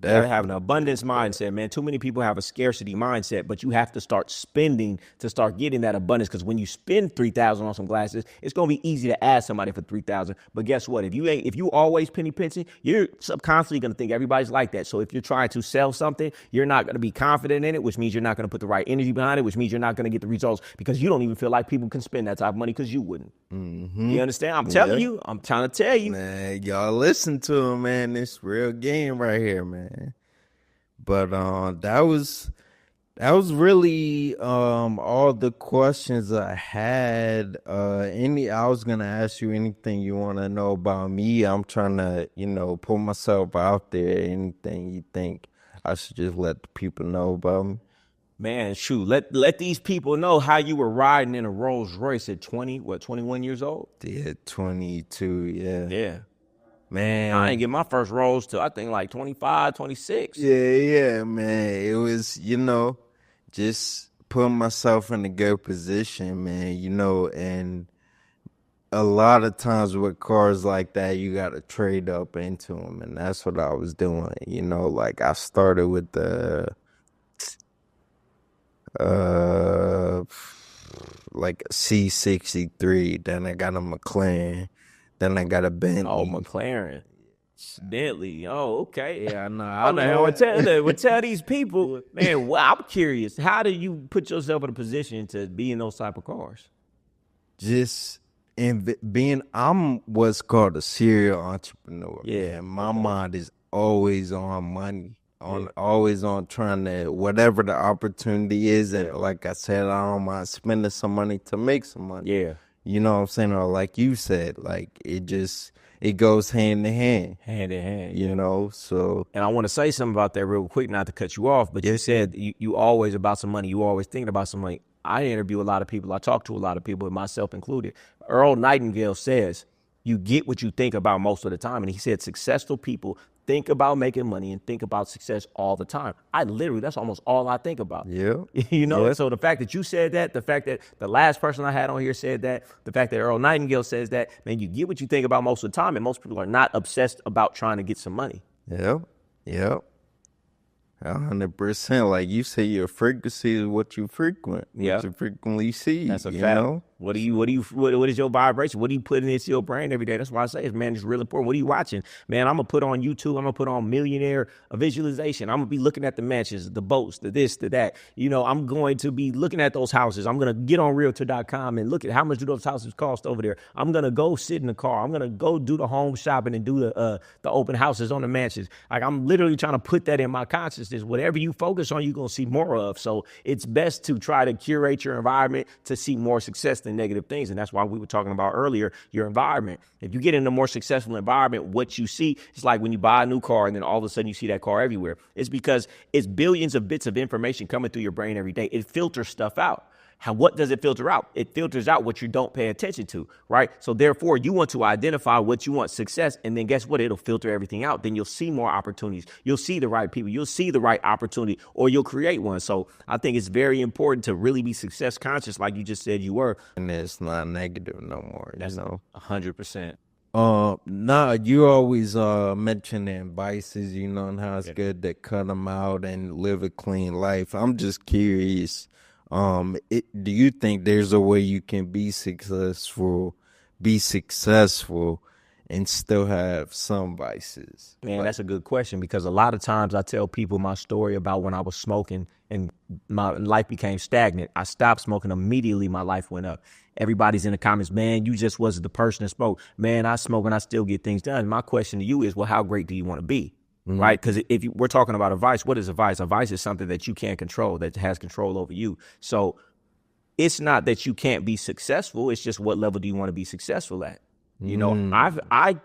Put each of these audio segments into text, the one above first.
You gotta have an abundance mindset, man. Too many people have a scarcity mindset, but you have to start spending to start getting that abundance. Because when you spend 3,000 on some glasses, it's gonna be easy to ask somebody for 3,000. But guess what? If you always penny pinching, you're subconsciously gonna think everybody's like that. So if you're trying to sell something, you're not gonna be confident in it, which means you're not gonna put the right energy behind it, which means you're not gonna get the results because you don't even feel like people can spend that type of money because you wouldn't. You understand? I'm telling you. I'm trying to tell you. Man, y'all listen to him, man. This real game right here, man. But that was really all the questions I had. I was gonna ask you anything you wanna know about me. I'm trying to, put myself out there. Anything you think I should just let the people know about me? Man, shoot, let these people know how you were riding in a Rolls Royce at 21 years old? Yeah, 22, yeah. Yeah. I Man, didn't get my first Rolls till I think like 25, 26. yeah, man. It was, just putting myself in a good position, man, and a lot of times with cars like that, you got to trade up into them. And that's what I was doing, like I started with the, uh, like a C63, then I got a McLaren, then I got a Oh, Bentley. McLaren. Bentley. Oh, okay. Yeah, I know. I know. Tell these people, man, well, I'm curious. How do you put yourself in a position to be in those type of cars? Just I'm what's called a serial entrepreneur. Yeah. Man. My mind is always on money, always on trying to whatever the opportunity is, and like I said, I don't mind spending some money to make some money. Yeah. You know what I'm saying? Or like you said, like it goes hand in hand. Hand in hand. So And I want to say something about that real quick, not to cut you off, but you said you always about some money. You always thinking about some money. I interview a lot of people. I talk to a lot of people, myself included. Earl Nightingale says, you get what you think about most of the time. And he said successful people think about making money and think about success all the time. That's almost all I think about. yeah, So the fact that you said that, the fact that the last person I had on here said that, the fact that Earl Nightingale says that, man, you get what you think about most of the time. And most people are not obsessed about trying to get some money. yeah. 100%. Like you say, your frequency is what you frequent. Yeah. What you frequently see. That's a fact. What is your vibration? What are you putting into your brain every day? That's why I say, man, it's real important. What are you watching? Man, I'm going to put on YouTube. I'm going to put on Millionaire Visualization. I'm going to be looking at the mansions, the boats, the this, the that. I'm going to be looking at those houses. I'm going to get on Realtor.com and look at how much do those houses cost over there. I'm going to go sit in the car. I'm going to go do the home shopping and do the open houses on the mansions. Like I'm literally trying to put that in my consciousness. Whatever you focus on, you're going to see more of. So it's best to try to curate your environment to see more success than negative things. And that's why we were talking about earlier, your environment. If you get in a more successful environment, what you see, it's like when you buy a new car and then all of a sudden you see that car everywhere. It's because it's billions of bits of information coming through your brain every day. It filters stuff out. What does it filter out? It filters out what you don't pay attention to, right? So therefore, you want to identify what you want success, and then guess what? It'll filter everything out. Then you'll see more opportunities. You'll see the right people. You'll see the right opportunity, or you'll create one. So I think it's very important to really be success conscious, like you just said you were. And it's not negative no more. That's 100%. Nah, you always mentioning vices, and how it's good to cut them out and live a clean life. I'm just curious. Do you think there's a way you can be successful and still have some vices? Man, that's a good question because a lot of times I tell people my story about when I was smoking and my life became stagnant. I stopped smoking immediately. My life went up. Everybody's in the comments, man, you just wasn't the person that spoke. Man, I smoke and I still get things done. My question to you is, well, how great do you want to be? Right? Because we're talking about a vice, what is a vice? A vice is something that you can't control, that has control over you. So it's not that you can't be successful. It's just what level do you want to be successful at? I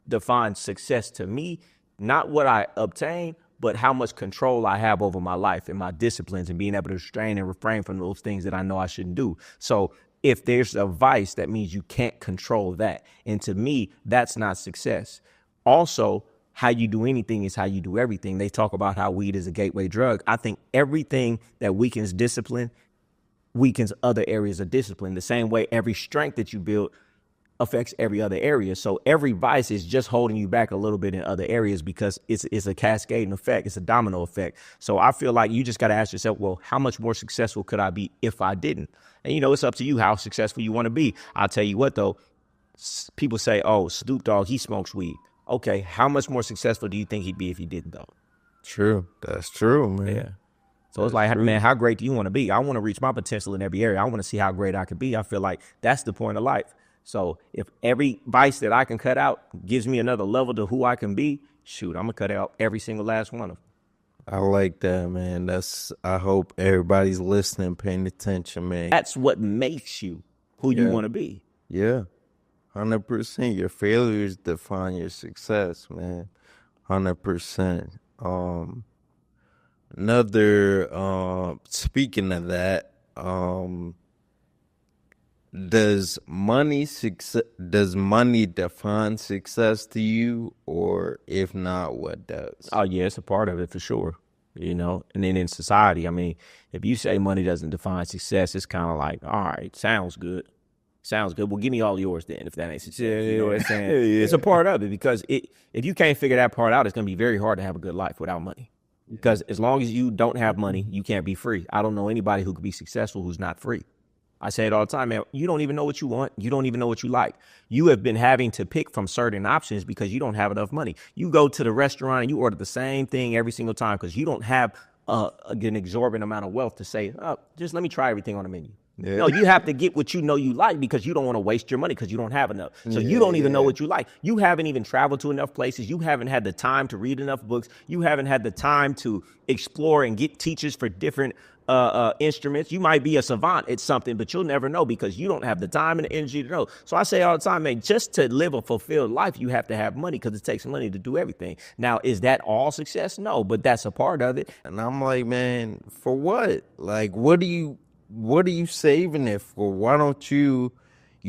define success to me, not what I obtain, but how much control I have over my life and my disciplines and being able to restrain and refrain from those things that I know I shouldn't do. So if there's a vice, that means you can't control that. And to me, that's not success. Also, how you do anything is how you do everything. They talk about how weed is a gateway drug. I think everything that weakens discipline weakens other areas of discipline. The same way every strength that you build affects every other area. So every vice is just holding you back a little bit in other areas because it's a cascading effect. It's a domino effect. So I feel like you just got to ask yourself, well, how much more successful could I be if I didn't? And, it's up to you how successful you want to be. I'll tell you what, though, people say, oh, Snoop Dogg, he smokes weed. Okay, how much more successful do you think he'd be if he didn't, though? True. That's true, man. Yeah. So it's That's like, true. man, how great do you want to be? I want to reach my potential in every area. I want to see how great I could be. I feel like that's the point of life. So if every vice that I can cut out gives me another level to who I can be, shoot, I'm gonna cut out every single last one of them. I like that, man. I hope everybody's listening, paying attention, man. That's what makes you who you Yeah. want to be. Yeah. 100%. Your failures define your success, man. 100%. Another speaking of that, does money define success to you, or if not, what does? Oh yeah, it's a part of it for sure. And then in society, I mean, if you say money doesn't define success, it's kind of like, all right, sounds good. Sounds good. Well, give me all yours then, if that ain't success. You know what I'm saying? Yeah. It's a part of it because if you can't figure that part out, it's gonna be very hard to have a good life without money. Because as long as you don't have money, you can't be free. I don't know anybody who could be successful who's not free. I say it all the time, man. You don't even know what you want. You don't even know what you like. You have been having to pick from certain options because you don't have enough money. You go to the restaurant and you order the same thing every single time because you don't have an exorbitant amount of wealth to say, oh, just let me try everything on the menu. Yeah. No, you have to get what you know you like because you don't want to waste your money because you don't have enough. So you don't even know what you like. You haven't even traveled to enough places. You haven't had the time to read enough books. You haven't had the time to explore and get teachers for different instruments. You might be a savant at something, but you'll never know because you don't have the time and the energy to know. So I say all the time, man, just to live a fulfilled life, you have to have money because it takes money to do everything. Now, is that all success? No, but that's a part of it. And I'm like, man, for what? Like, what are you saving it for? Why don't you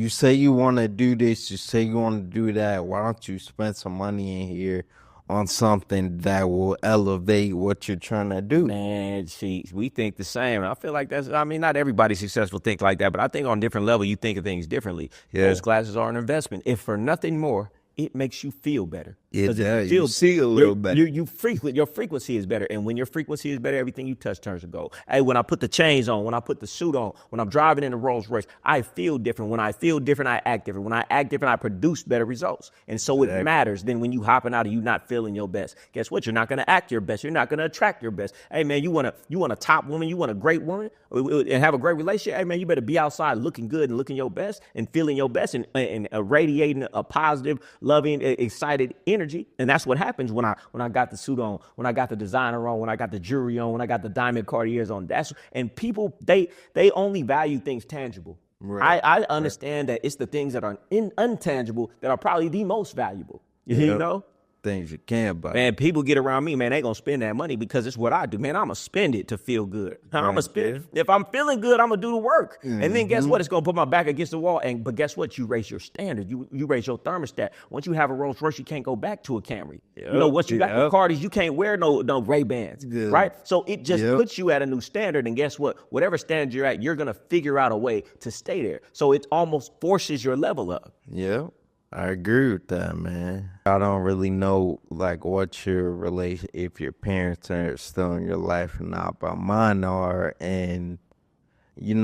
say you want to do this, you say you want to do that. Why don't you spend some money in here on something that will elevate what you're trying to do? Man, see, we think the same. I feel like not everybody successful think like that, but I think on different level, you think of things differently. Yeah. Those classes are an investment. If for nothing more, it makes you feel better. It 'Cause does. feels- You see a little better. Your frequency is better. And when your frequency is better, everything you touch turns to gold. Hey, when I put the chains on, when I put the suit on, when I'm driving in a Rolls Royce, I feel different. When I feel different, I act different. When I act different, I produce better results. And so it matters then when you hopping out and you not feeling your best. Guess what? You're not going to act your best. You're not going to attract your best. Hey, man, you want a top woman, you want a great woman and have a great relationship. Hey, man, you better be outside looking good and looking your best and feeling your best and radiating a positive, loving, excited energy. And that's what happens when I got the suit on, when I got the designer on, when I got the jewelry on, when I got the diamond Cartiers on. And people they only value things tangible. Right. I understand that it's the things that are untangible that are probably the most valuable. You know? Things you can't buy. Man, people get around me, man, they gonna spend that money because it's what I do. Man, I'm gonna spend it to feel good. I'm gonna spend. If I'm feeling good, I'm gonna do the work. And then guess what? It's gonna put my back against the wall. But guess what? You raise your standard. You raise your thermostat. Once you have a Rolls Royce, you can't go back to a Camry. Once you got the Cardis, you can't wear no Ray-Bans, right? So it just puts you at a new standard. And guess what? Whatever standard you're at, you're gonna figure out a way to stay there. So it almost forces your level up. Yeah. I agree with that, man. I don't really know like what your relation, if your parents are still in your life or not, but mine are. And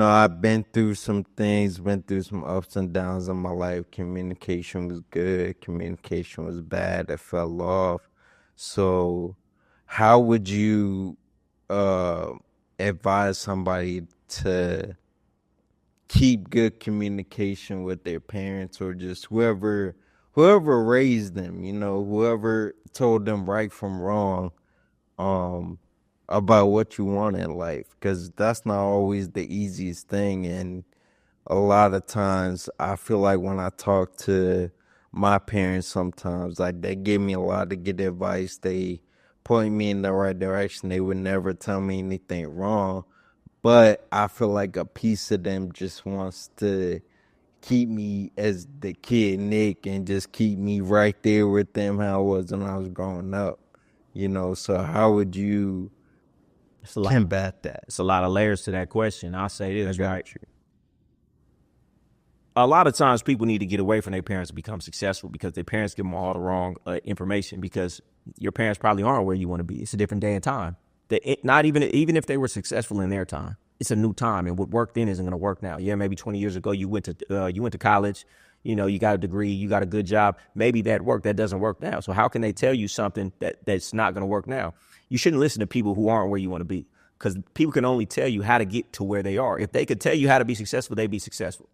I've been through some things, been through some ups and downs in my life. Communication was good, communication was bad. It fell off. So, how would you advise somebody to keep good communication with their parents, or just whoever raised them, whoever told them right from wrong, about what you want in life? Because that's not always the easiest thing. And a lot of times I feel like when I talk to my parents, sometimes like they give me a lot of good advice, they point me in the right direction, they would never tell me anything wrong. But I feel like a piece of them just wants to keep me as the kid Nick and just keep me right there with them how I was when I was growing up. So how would you combat that? It's a lot of layers to that question. I'll say this, right? A lot of times people need to get away from their parents to become successful because their parents give them all the wrong information because your parents probably aren't where you want to be. It's a different day and time. Not even if they were successful in their time, it's a new time, and what worked then isn't going to work now. Yeah, maybe 20 years ago you went to college, you got a degree, you got a good job. Maybe that worked. That doesn't work now. So how can they tell you something that's not going to work now? You shouldn't listen to people who aren't where you want to be because people can only tell you how to get to where they are. If they could tell you how to be successful, they'd be successful.